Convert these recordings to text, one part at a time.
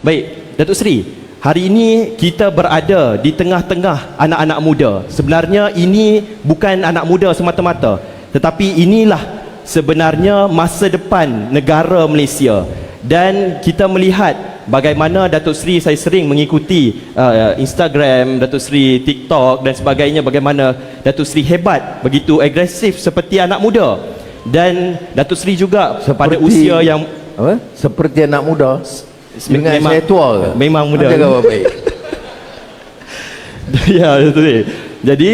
Baik, Datuk Seri, hari ini kita berada di tengah-tengah anak-anak muda. Sebenarnya ini bukan anak muda semata-mata, tetapi inilah sebenarnya masa depan negara Malaysia. Dan kita melihat bagaimana Datuk Seri, saya sering mengikuti Instagram Datuk Seri, TikTok dan sebagainya, bagaimana Datuk Seri hebat, begitu agresif seperti anak muda. Dan Datuk Seri juga pada usia yang apa? Seperti anak muda. Dengan memang, saya tua ke? Memang muda. Jaga baik. Ya, Datuk Seri. Jadi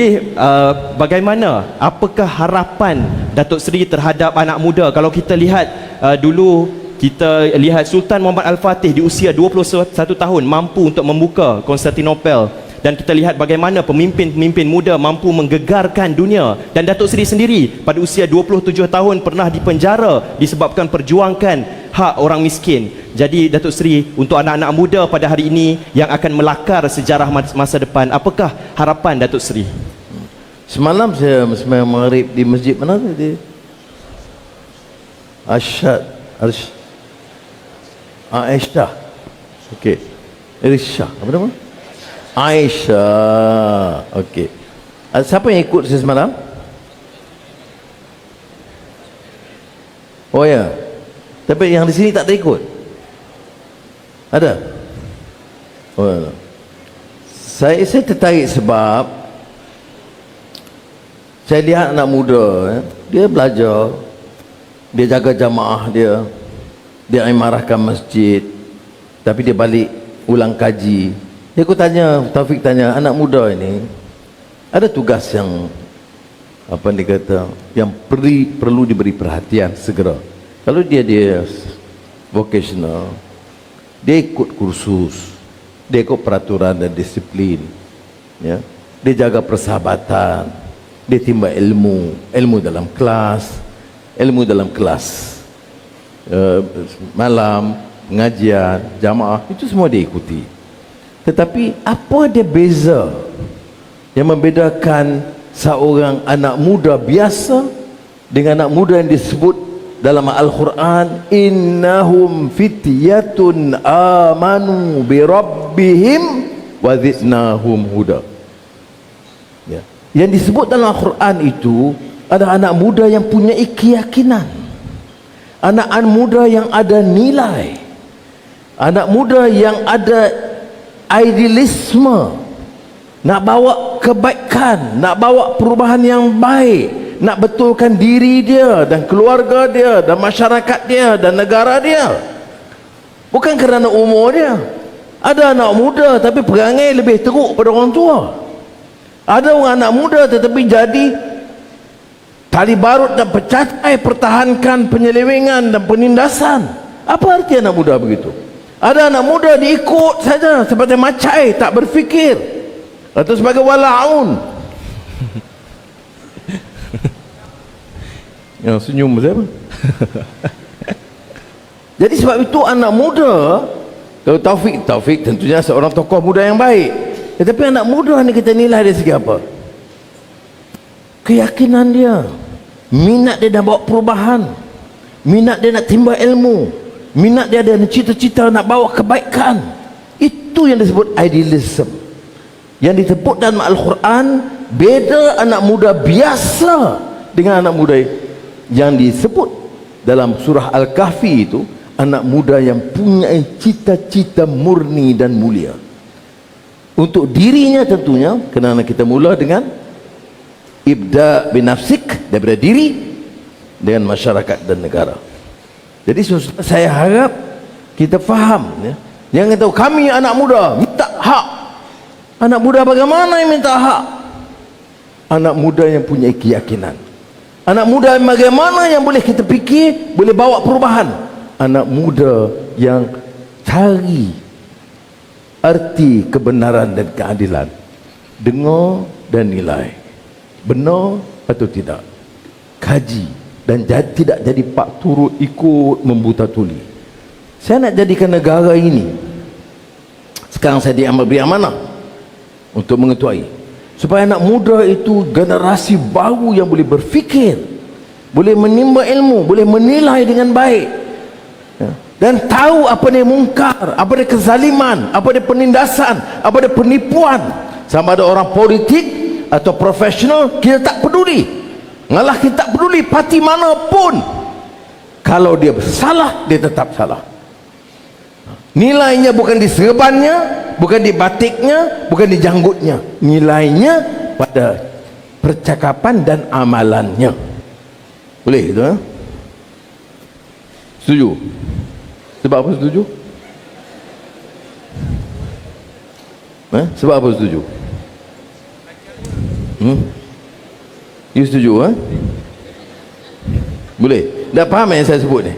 bagaimana, apakah harapan Datuk Seri terhadap anak muda? Kalau kita lihat dulu, kita lihat Sultan Muhammad Al-Fatih di usia 21 tahun mampu untuk membuka Konstantinopel. Dan kita lihat bagaimana pemimpin-pemimpin muda mampu menggegarkan dunia. Dan Datuk Seri sendiri pada usia 27 tahun pernah dipenjara disebabkan perjuangkan hak orang miskin. Jadi Datuk Seri, untuk anak-anak muda pada hari ini yang akan melakar sejarah masa depan, apakah harapan Datuk Seri? Semalam saya sembahyang maghrib di masjid mana tadi? Aisyah. Okey. Aisyah. Apa nama? Aisyah. Okey. Siapa yang ikut saya semalam? Oh ya. Tapi yang di sini tak terikut. Ada? Oh ya. Saya tertarik sebab saya lihat anak muda, dia belajar, dia jaga jamaah dia imarahkan masjid, tapi dia balik ulang kaji. Dia aku tanya, Taufik tanya, anak muda ini ada tugas yang apa dia kata, yang perlu diberi perhatian segera. Kalau dia vocational, dia ikut kursus, dia ikut peraturan dan disiplin, ya. Dia jaga persahabatan, dia timba ilmu dalam kelas, malam, pengajian, jamaah, itu semua dia ikuti. Tetapi apa dia beza yang membedakan seorang anak muda biasa dengan anak muda yang disebut dalam Al-Quran, innahum fityatun amanu bi rabbihim wa zidnahum huda, ya. Yang disebut dalam Al-Quran itu adalah anak muda yang punya keyakinan, anak muda yang ada nilai, anak muda yang ada idealisme, nak bawa kebaikan, nak bawa perubahan yang baik, nak betulkan diri dia dan keluarga dia dan masyarakat dia dan negara dia, bukan kerana umur dia. Ada anak muda tapi perangai lebih teruk pada orang tua. Ada orang anak muda tetapi jadi tali barut dan pecakai, pertahankan penyelewengan dan penindasan. Apa arti anak muda begitu? Ada anak muda diikut saja seperti macai, tak berfikir, atau sebagai walaun. Yang senyum siapa? Jadi sebab itu anak muda, kalau Taufik tentunya seorang tokoh muda yang baik. Tetapi anak muda ni kita nilai dari segi apa? Keyakinan dia, minat dia nak bawa perubahan, minat dia nak timba ilmu, minat dia ada cita-cita nak bawa kebaikan. Itu yang disebut idealism. Yang disebut dalam Al-Quran, beda anak muda biasa dengan anak muda yang disebut dalam surah Al-Kahfi itu, anak muda yang punya cita-cita murni dan mulia untuk dirinya. Tentunya kerana kita mula dengan ibda binafsik, daripada diri, dengan masyarakat dan negara. Jadi saya harap kita faham, ya. Jangan tahu kami anak muda minta hak. Anak muda bagaimana yang minta hak? Anak muda yang punya keyakinan. Anak muda bagaimana yang boleh kita fikir boleh bawa perubahan. Anak muda yang cari arti kebenaran dan keadilan, dengar dan nilai, benar atau tidak, kaji, dan tidak jadi pak turut ikut membuta tuli. Saya nak jadikan negara ini, sekarang saya beri amanah untuk mengetuai, supaya anak muda itu generasi baru yang boleh berfikir, boleh menimba ilmu, boleh menilai dengan baik, ya. dan tahu apa dia mungkar, apa dia kezaliman, apa dia penindasan, apa dia penipuan. Sama ada orang politik atau profesional, kita tak peduli. Ngalah kita tak peduli parti mana pun. Kalau dia salah, dia tetap salah. Nilainya bukan di serbannya, bukan di batiknya, bukan di janggutnya. Nilainya pada percakapan dan amalannya. Boleh itu, ha? Setuju? Sebab apa setuju? Sebab apa setuju? You setuju, ha? Boleh? Tak faham yang saya sebut ni?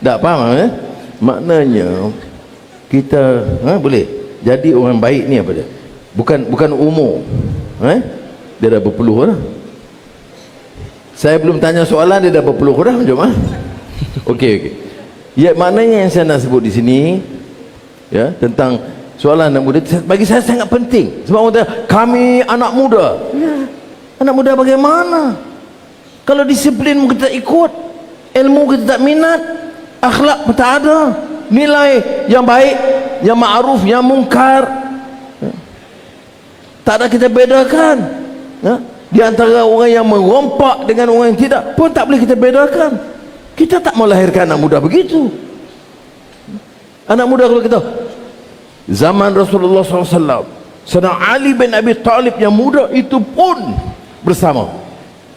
Tak faham, maknanya kita boleh jadi orang baik ni apa dia? Bukan umur. Dia dah berpeluh dah. Saya belum tanya soalan, dia dah berpeluh dah. Jom, okey. Ya, maknanya yang saya nak sebut di sini, ya, tentang soalan anak muda, bagi saya sangat penting. Sebab orang kata, kami anak muda. Ya, anak muda bagaimana? Kalau disiplin kita tak ikut, ilmu kita tak minat, akhlak pun tak ada, nilai yang baik, yang ma'ruf, yang mungkar, tak ada kita bedakan, di antara orang yang merompak dengan orang yang tidak pun tak boleh kita bedakan. Kita tak melahirkan anak muda begitu. Anak muda kalau kita zaman Rasulullah SAW, Sayyidina Ali bin Abi Talib yang muda itu pun bersama.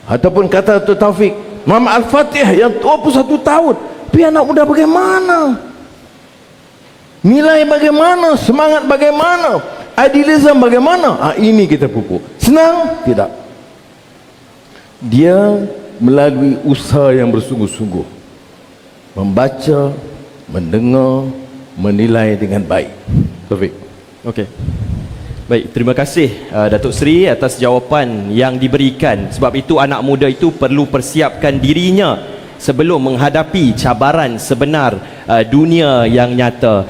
Ataupun kata Dr. Taufik, Muhammad Al-Fatih yang 21 tahun. Tapi anak muda bagaimana? Nilai bagaimana? Semangat bagaimana? Idealism bagaimana? Ini kita pupuk. Senang? Tidak. Dia melalui usaha yang bersungguh-sungguh, membaca, mendengar, menilai dengan baik. Taufik. Okey. Baik, terima kasih Datuk Seri atas jawapan yang diberikan. Sebab itu anak muda itu perlu persiapkan dirinya sebelum menghadapi cabaran sebenar dunia yang nyata.